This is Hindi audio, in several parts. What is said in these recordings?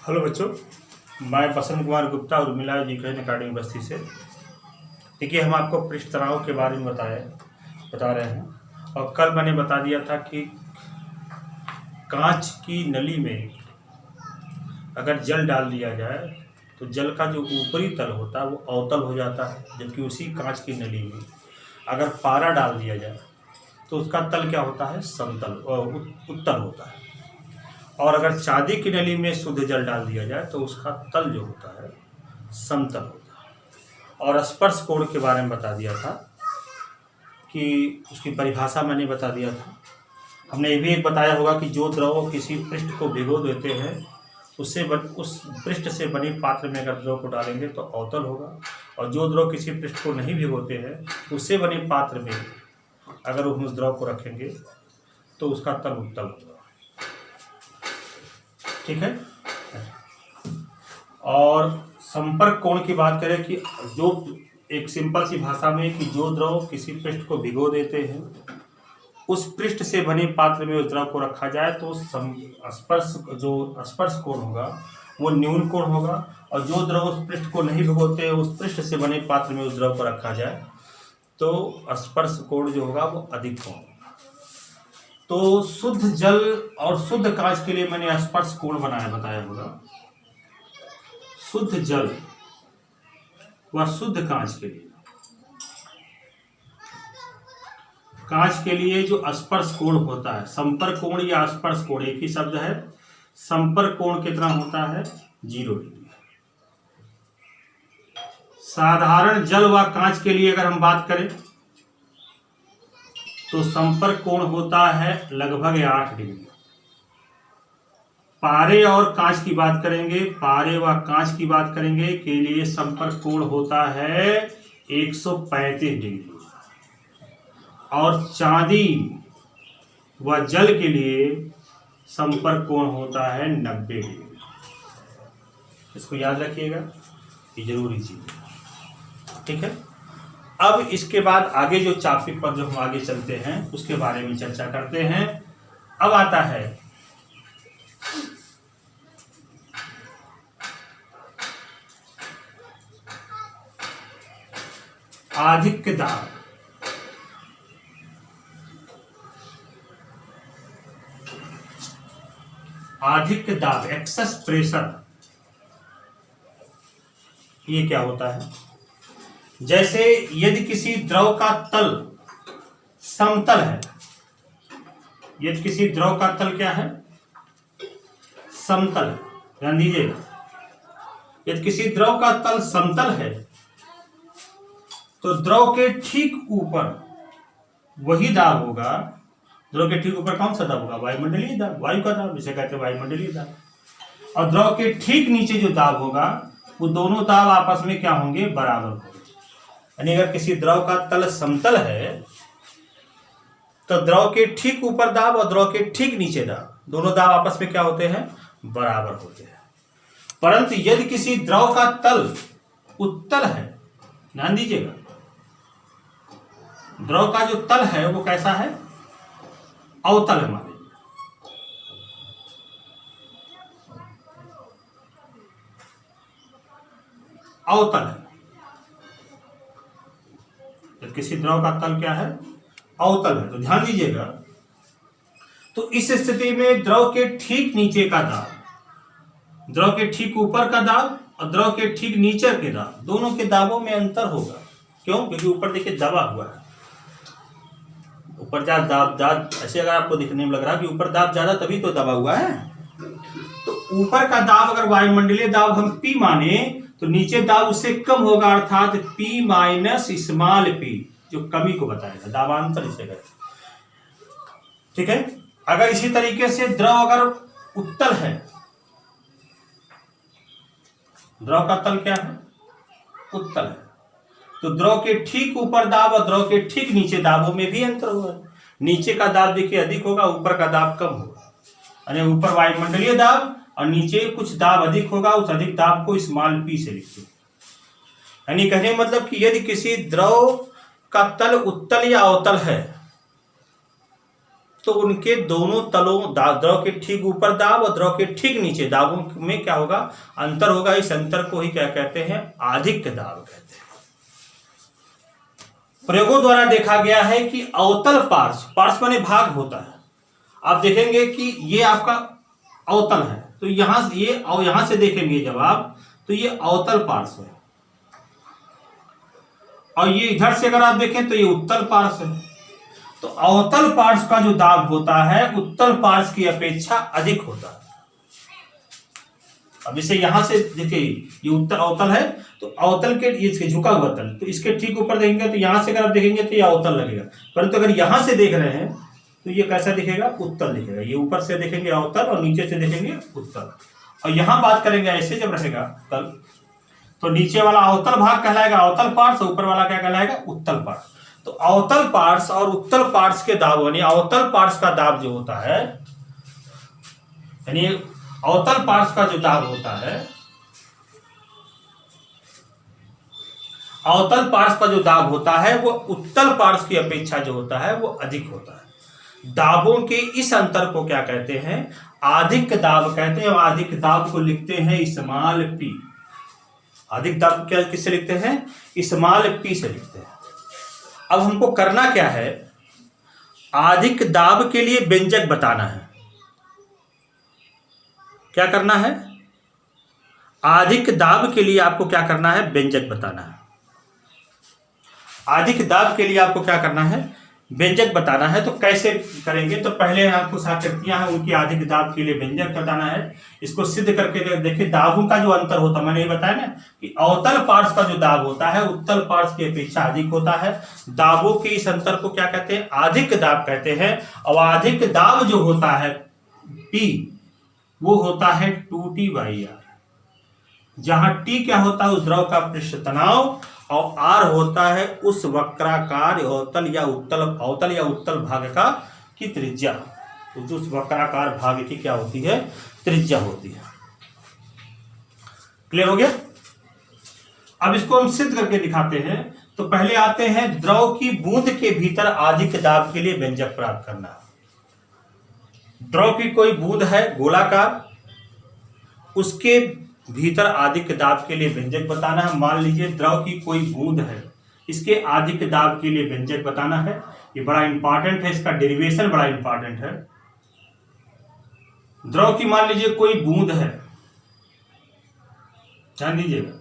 हेलो बच्चों, मैं बसंत कुमार गुप्ता उर्मिला एजुकेशन अकेडमी बस्ती से। देखिए, हम आपको पृष्ठ तनाव के बारे में बता रहे हैं। और कल मैंने बता दिया था कि कांच की नली में अगर जल डाल दिया जाए तो जल का जो ऊपरी तल होता है वो अवतल हो जाता है, जबकि उसी कांच की नली में अगर पारा डाल दिया जाए तो उसका तल क्या होता है, समतल उत्तल होता है। और अगर चांदी की नली में शुद्ध जल डाल दिया जाए तो उसका तल जो होता है समतल होता है। और स्पर्श कोण के बारे में बता दिया था कि उसकी परिभाषा मैंने बता दिया था। हमने ये भी एक बताया होगा कि जो द्रव किसी पृष्ठ को भिगो देते हैं उस पृष्ठ से बने पात्र में अगर द्रव को डालेंगे तो अवतल होगा, और जो द्रव किसी पृष्ठ को नहीं भिगोते हैं उससे बने पात्र में अगर उस द्रव को रखेंगे तो उसका तल उत्तल होगा। ठीक है। और संपर्क कोण की बात करें कि जो एक सिंपल सी भाषा में कि जो द्रव किसी पृष्ठ को भिगो देते हैं उस पृष्ठ से बने पात्र में उस द्रव को रखा जाए तो स्पर्श कोण होगा वो न्यून कोण होगा, और जो द्रव उस पृष्ठ को नहीं भिगोते उस पृष्ठ से बने पात्र में उस द्रव को रखा जाए तो स्पर्श कोण जो होगा वो अधिक कोण होगा। तो शुद्ध जल और शुद्ध कांच के लिए मैंने स्पर्श कोण बताया होगा। शुद्ध जल व शुद्ध कांच के लिए जो स्पर्श कोण होता है, संपर्क कोण या स्पर्श कोण एक ही शब्द है। संपर्क कोण कितना होता है, 0 डिग्री। साधारण जल व कांच के लिए अगर हम बात करें तो संपर्क कोण होता है लगभग 8 डिग्री। पारे और कांच की बात करेंगे, पारे व कांच की बात करेंगे के लिए संपर्क कोण होता है 135 डिग्री, और चांदी व जल के लिए संपर्क कोण होता है 90 डिग्री। इसको याद रखिएगा, ये जरूरी चीज है। ठीक है। अब इसके बाद आगे जो टॉपिक पर जो हम आगे चलते हैं उसके बारे में चर्चा करते हैं। अब आता है आधिक्य दाब। आधिक्य दाब, एक्सेस प्रेशर, ये क्या होता है? जैसे यदि किसी द्रव का तल समतल है, यदि किसी द्रव का तल क्या है, समतल है, ध्यान दीजिएगा। यदि किसी द्रव का तल समतल है तो द्रव के ठीक ऊपर वही दाब होगा। द्रव के ठीक ऊपर कौन सा दाब होगा, वायुमंडलीय दाब, वायु का दाब, जिसे कहते हैं वायुमंडलीय दाब। और द्रव के ठीक नीचे जो दाब होगा वो दोनों दाब आपस में क्या होंगे, बराबर होंगे। यानी अगर किसी द्रव का तल समतल है तो द्रव के ठीक ऊपर दाब और द्रव के ठीक नीचे दाब, दोनों दाब आपस में क्या होते हैं, बराबर होते हैं। परंतु यदि किसी द्रव का तल उत्तल है, ध्यान दीजिएगा, द्रव का जो तल है वो कैसा है, अवतल है, मान लीजिए अवतल है। तो किसी द्रव का तल क्या है, अवतल है। तो ध्यान दीजिएगा, तो इस स्थिति में द्रव के ठीक नीचे का दाब, द्रव के ठीक ऊपर का दाब और द्रव के ठीक नीचे के दाब, दोनों के दाबों में अंतर होगा। क्यों? क्योंकि ऊपर देखिए दबा हुआ है, ऊपर दाब ऐसे अगर आपको दिखने में लग रहा है कि ऊपर दाब ज्यादा, तभी तो दबा हुआ है। तो ऊपर का दाब अगर वायुमंडलीय दाब हम P माने तो नीचे दाब उससे कम होगा, अर्थात P माइनस स्मॉल p, जो कमी को बताएगा, दाबांतर इसे कहते हैं। ठीक है। अगर इसी तरीके से द्रव अगर उत्तल है, द्रव का तल क्या है, उत्तल है, तो द्रव के ठीक ऊपर दाब और द्रव के ठीक नीचे दाबों में भी अंतर होगा। नीचे का दाब देखिए अधिक होगा, ऊपर का दाब कम होगा। यानी ऊपर वायुमंडलीय दाब और नीचे कुछ दाब अधिक होगा, उस अधिक दाब को स्मॉल p से लिखते हैं। यानी कहने मतलब कि यदि किसी द्रव का तल उत्तल या अवतल है तो उनके दोनों तलों द्रव के ठीक ऊपर दाब और द्रव के ठीक नीचे दाबों में क्या होगा, अंतर होगा। इस अंतर को ही क्या कहते हैं, आधिक्य दाब कहते हैं। प्रयोगों द्वारा देखा गया है कि अवतल पार्श्व, पार्श्व माने भाग होता है, आप देखेंगे कि ये आपका अवतल है, तो यहां से देखेंगे जब आप, तो ये अवतल पार्श्व है, और ये इधर से अगर आप देखें तो ये उत्तल पार्श्व है। तो अवतल पार्श्व का जो दाब होता है उत्तल पार्श्व की अपेक्षा अधिक होता है। अब इसे यहां से देखिए, ये उत्तर अवतल है, तो अवतल के ये झुका हुआ तल, तो इसके ठीक ऊपर देखेंगे तो यहां से अगर आप देखेंगे तो ये अवतल लगेगा, परंतु अगर यहां से देख रहे हैं तो ये कैसा दिखेगा, उत्तल दिखेगा। ये ऊपर से देखेंगे अवतल और नीचे से देखेंगे उत्तल। और यहां बात करेंगे ऐसे जब रहेगा तल, तो नीचे वाला अवतल भाग कहलाएगा अवतल पार्श्व, ऊपर वाला क्या कहलाएगा, उत्तल पार्श्व। तो अवतल पार्श्व और उत्तल पार्श्व के दाब, यानी अवतल पार्श्व का दाब जो होता है, यानी अवतल पार्श्व का जो दाब होता है, अवतल पार्श्व का जो दाब होता है वो उत्तल पार्श्व की अपेक्षा जो होता है वो अधिक होता है। दाबों के इस अंतर को क्या कहते हैं, आधिक्य दाब कहते हैं। और आधिक्य दाब को लिखते हैं स्मॉल पी। अधिक दाब क्या किससे लिखते हैं, स्मॉल पी से लिखते हैं। अब हमको करना क्या है, अधिक दाब के लिए व्यंजक बताना है। क्या करना है, अधिक दाब के लिए आपको क्या करना है, व्यंजक बताना है। अधिक दाब के लिए आपको क्या करना है, व्यंजक बताना है। तो कैसे करेंगे, तो पहले आपको आकृतियां हैं उनकी अधिक दाब के लिए व्यंजक बताना है। इसको सिद्ध करके देखिए, दाबों का जो अंतर होता है, मैंने ये बताया ना कि अवतल पार्श्व का जो दाब होता है उत्तल पार्श्व की अपेक्षा अधिक होता है। दाबों के इस अंतर को क्या कहते हैं, अधिक दाब कहते हैं। और अधिक दाब जो होता है P, वो होता है 2T/R, जहां T क्या होता है, उस द्रव का पृष्ठ तनाव, और R होता है उस वक्राकार अवतल या उत्तल भाग का की त्रिज्या। तो उस वक्राकार भाग की क्या होती है, त्रिज्या होती है। क्लियर हो गया। अब इसको हम सिद्ध करके दिखाते हैं। तो पहले आते हैं द्रव की बूंद के भीतर अधिक दाब के लिए व्यंजक प्राप्त करना। द्रव की कोई बूंद है गोलाकार, उसके भीतर अधिक दाब के लिए व्यंजक बताना है। मान लीजिए द्रव की कोई बूंद है, इसके अधिक दाब के लिए व्यंजक बताना है। ये बड़ा इंपॉर्टेंट है, इसका डेरिवेशन बड़ा इंपॉर्टेंट है। द्रव की मान लीजिए कोई बूंद है, ध्यान दीजिएगा,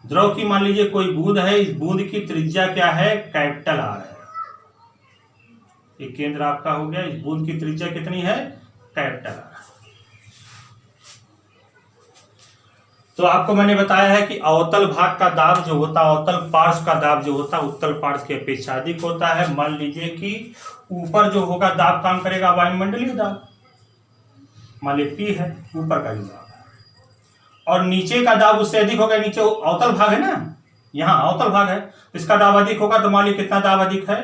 द्रव की मान लीजिए कोई बूंद है, इस बूंद की त्रिज्या क्या है, कैपिटल R है। ये केंद्र आपका हो गया, इस बूंद की त्रिज्या कितनी है, कैपिटल R। तो आपको मैंने बताया है कि अवतल भाग का दाब जो होता है, अवतल पार्श्व का दाब जो होता है उत्तल पार्श्व की अपेक्षा अधिक होता है। मान लीजिए कि ऊपर जो होगा दाब काम करेगा वायुमंडलीय दाब, मान लीजिए P है ऊपर का जो दाब है, और नीचे का दाब उससे अधिक होगा। नीचे अवतल भाग है ना, यहाँ अवतल भाग है, इसका दाब अधिक होगा। तो मान लीजिए कितना दाब अधिक है,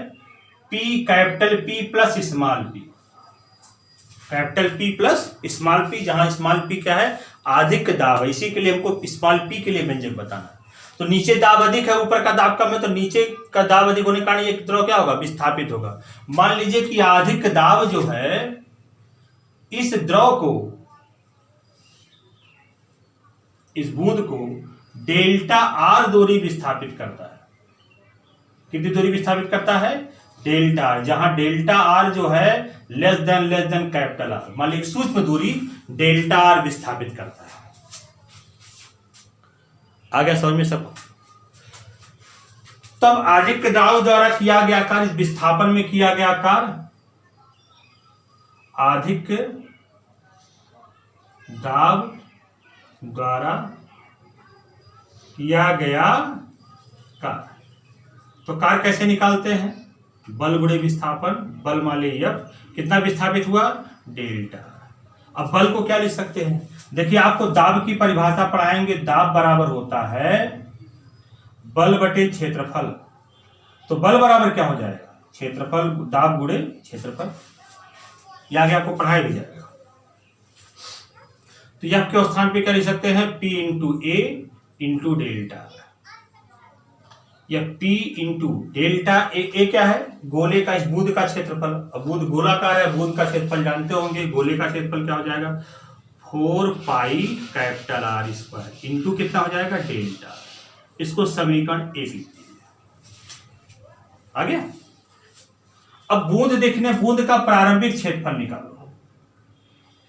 P, capital P plus small p, capital P plus small p, जहां स्मॉल p क्या है, अधिक दाब है। इसी के लिए हमको स्मॉल p के लिए व्यंजक बताना है। तो नीचे दाब अधिक है, ऊपर का दाब कम है, तो नीचे का दाब अधिक होने के कारण ये द्रव क्या होगा, विस्थापित होगा। मान लीजिए कि अधिक दाब जो है इस द्रव को, इस बूंद को डेल्टा R दूरी विस्थापित करता है। कितनी दूरी विस्थापित करता है, डेल्टा R, जहां डेल्टा R जो है लेस देन कैपिटल R। मान लीजिए सूक्ष्म दूरी डेल्टा R विस्थापित करता है। आ गया समझ में सबको। तब अधिक दाब द्वारा किया गया कार्य, इस विस्थापन में किया गया कार्य, अधिक दाब द्वारा किया गया कार्य। तो कार्य कैसे निकालते हैं, बल गुणे विस्थापन, बल मान लीजिए F, कितना विस्थापित हुआ, डेल्टा। अब बल को क्या लिख सकते हैं, देखिए आपको दाब की परिभाषा पढ़ाएंगे। दाब बराबर होता है बल बटे क्षेत्रफल। तो बल बराबर क्या हो जाएगा, क्षेत्रफल, दाब गुणे क्षेत्रफल। ये आगे आपको पढ़ाया भी जाएगा। तो F के स्थान पे क्या लिख सकते हैं, P into A into delta. या P इंटू डेल्टा ए क्या है, गोले का, इस बूंद का क्षेत्रफल। अब बूंद गोलाकार है, बूंद का क्षेत्रफल जानते होंगे, गोले का क्षेत्रफल क्या हो जाएगा 4 pi capital R square into कितना हो जाएगा डेल्टा। इसको समीकरण ए लिख दीजिए। आ गया। अब बूंद देखने, बूंद का प्रारंभिक क्षेत्रफल निकालो,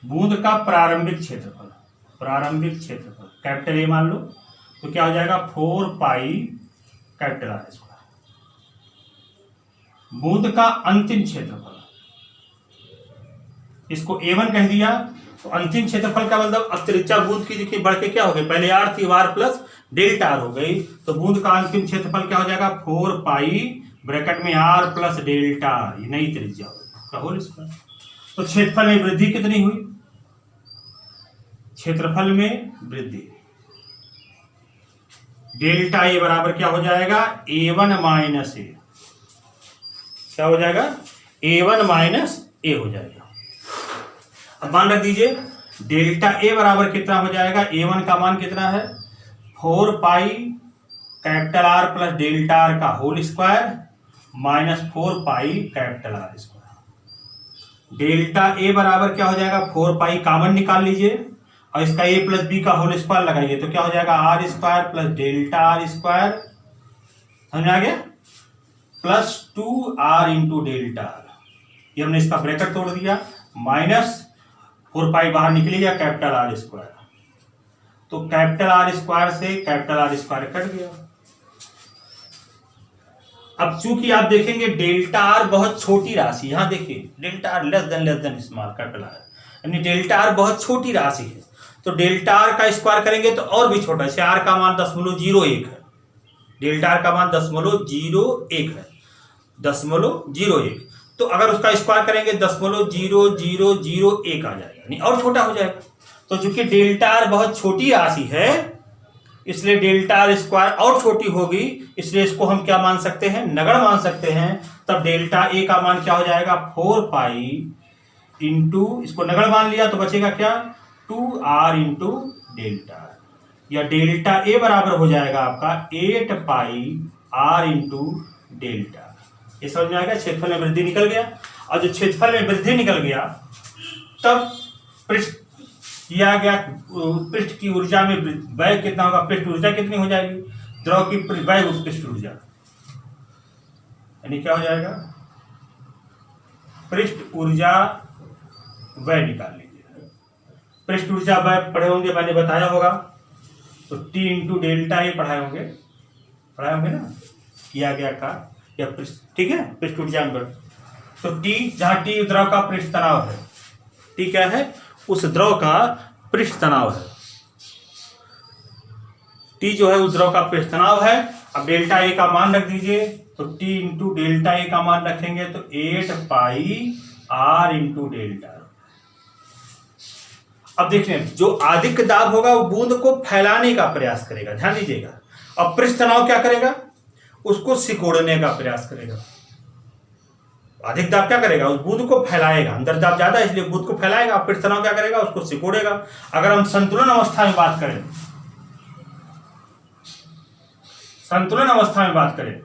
बूंद का प्रारंभिक क्षेत्रफल, प्रारंभिक क्षेत्रफल कैपिटल ए मान लो, तो क्या हो जाएगा 4 पाई कैपिटल R स्क्वायर। बूंद का अंतिम क्षेत्रफल, इसको A1 कह दिया, तो अंतिम क्षेत्रफल का मतलब अब त्रिज्या बूंद की देखिए बढ़ के क्या हो गई, पहले R थी, R प्लस डेल्टा R हो गई, तो बूंद का अंतिम क्षेत्रफल क्या हो जाएगा 4 पाई ब्रैकेट में R प्लस डेल्टा R, ये नई त्रिज्या का होल स्क्वायर। तो क्षेत्रफल में वृद्धि कितनी हुई, क्षेत्रफल में वृद्धि, डेल्टा ए बराबर क्या हो जाएगा A1 माइनस ए, क्या हो जाएगा A1 माइनस ए हो जाएगा। अब मान रख दीजिए डेल्टा ए बराबर कितना हो जाएगा, A1 का मान कितना है 4 pi capital R plus delta R का whole square minus 4 pi capital R square. Delta A बराबर क्या हो जाएगा 4 पाई कॉमन निकाल लीजिए और इसका a प्लस बी का होल स्क्वायर लगाइए, तो क्या हो जाएगा R square plus delta R square, समझ आ गया, plus 2R into delta R। ये हमने इसका ब्रैकेट तोड़ दिया, माइनस 4 पाई बाहर निकल गया कैपिटल R स्क्वायर, तो कैपिटल R स्क्वायर से कैपिटल R स्क्वायर कट गया। अब चूंकि आप देखेंगे डेल्टा R बहुत छोटी राशि, यहां देखिए delta R less than small capital R, यानी डेल्टा R बहुत छोटी राशि है, तो डेल्टा R का स्क्वायर करेंगे तो और भी छोटा, जैसे R का मान 0.01 है, डेल्टा R का मान 0.01 है, 0.01, तो अगर उसका स्क्वायर करेंगे 0.0001 आ जाएगा, यानी और छोटा हो जाएगा। तो चूंकि डेल्टा R बहुत छोटी राशि है इसलिए डेल्टा R स्क्वायर और छोटी होगी, इसलिए इसको हम क्या मान सकते हैं, नगण्य मान सकते हैं। तब डेल्टा ए का मान क्या हो जाएगा 4 पाई इंटू, इसको नगण्य मान लिया तो बचेगा क्या 2R इंटू डेल्टा, या डेल्टा ए बराबर हो जाएगा आपका 8 पाई R इंटू डेल्टा। ये समझ में आएगा, क्षेत्रफल में वृद्धि निकल गया। और जो क्षेत्रफल में वृद्धि निकल गया तब पृष्ठ किया गया, पृष्ठ की ऊर्जा में व्यय कितना होगा, पृष्ठ ऊर्जा कितनी हो जाएगी, द्रव की व्यय पृष्ठ ऊर्जा, यानी क्या हो जाएगा पृष्ठ ऊर्जा व्यय निकाल लीजिए। पृष्ठ ऊर्जा व्यय पढ़े होंगे, मैंने बताया होगा, तो T इंटू डेल्टा ए पढ़ाए होंगे ना, किया गया का या पृष्ठ, ठीक है, पृष्ठ ऊर्जा अंतर। तो T, जहां T द्रव का पृष्ठ तनाव है, T क्या है उस द्रव का पृष्ठ तनाव है, T जो है उस द्रव का पृष्ठ तनाव है। अब डेल्टा ए का मान रख दीजिए, तो T इंटू डेल्टा ए का मान रखेंगे तो 8 पाई R इंटू डेल्टा। अब देखिए जो अधिक दाब होगा वो बूंद को फैलाने का प्रयास करेगा, ध्यान दीजिएगा। अब पृष्ठ तनाव क्या करेगा, उसको सिकोड़ने का प्रयास करेगा। अधिक दाब क्या करेगा, उस बूंद को फैलाएगा, अंदर दाब ज्यादा है इसलिए बूंद को फैलाएगा। पृष्ठ तनाव क्या करेगा, उसको सिकोड़ेगा। अगर हम संतुलन अवस्था में बात करें, संतुलन अवस्था में बात करें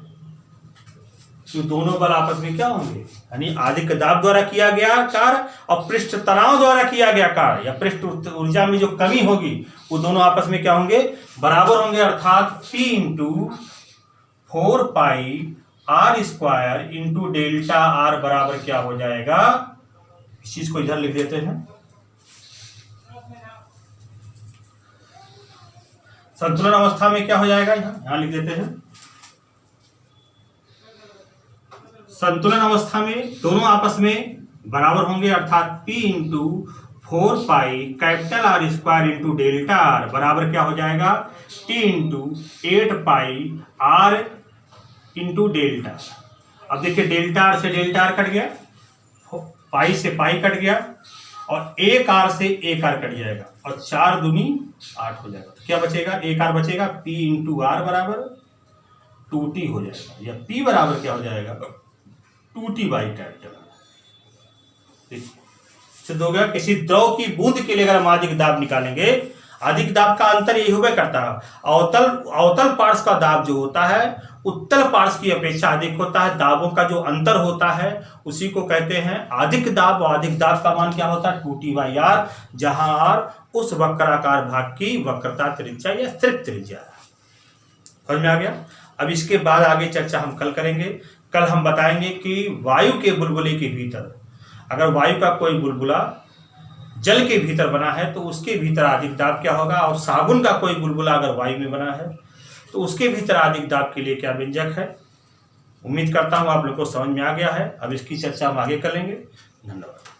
तो दोनों बल आपस में क्या होंगे, यानी अधिक दाब द्वारा किया गया कार्य और पृष्ठ तनाव द्वारा किया गया कार्य या पृष्ठ ऊर्जा में जो कमी होगी वो दोनों आपस में क्या होंगे, बराबर होंगे। अर्थात P इंटू 4 पाई R square into delta R बराबर क्या हो जाएगा, इस चीज को इधर लिख देते हैं। संतुलन अवस्था में क्या हो जाएगा, यहां लिख देते हैं। संतुलन अवस्था में दोनों आपस में बराबर होंगे, अर्थात P into 4 pi capital R square into delta R बराबर क्या हो जाएगा T इंटू 8 पाई R इंटू डेल्टा। अब देखिए डेल्टा R से डेल्टा R कट गया, पाई से पाई कट गया और 1 R से 1 R कट जाएगा और 4 दूनी 8 हो जाएगा। तो क्या बचेगा, 1 R बचेगा, P इंटू R बराबर 2T हो जाएगा, या P बराबर क्या हो जाएगा 2T बाई कैपिटल। सिद्ध हो गया। किसी द्रव की बूंद के लिए अगर हम अधिक दाब निकालेंगे, अधिक दाब का अंतर यही हुआ करता है, अवतल पार्श्व का दाब जो होता है उत्तल पार्श्व की अपेक्षा अधिक होता है। दाबों का जो अंतर होता है उसी को कहते हैं अधिक दाब। और अधिक दाब का मान क्या होता है 2T/r, जहां r उस वक्राकार भाग की वक्रता त्रिज्या या स्थिर त्रिज्या है। समझ में आ गया। अब इसके बाद आगे चर्चा हम कल करेंगे। कल हम बताएंगे कि वायु के बुलबुले के भीतर, अगर वायु का कोई बुलबुला जल के भीतर बना है तो उसके भीतर अधिक दाब क्या होगा, और साबुन का कोई बुलबुला अगर वायु में बना है तो उसके भीतर अधिक दाब के लिए क्या व्यंजक है। उम्मीद करता हूं आप लोग को समझ में आ गया है। अब इसकी चर्चा हम आगे करेंगे। धन्यवाद।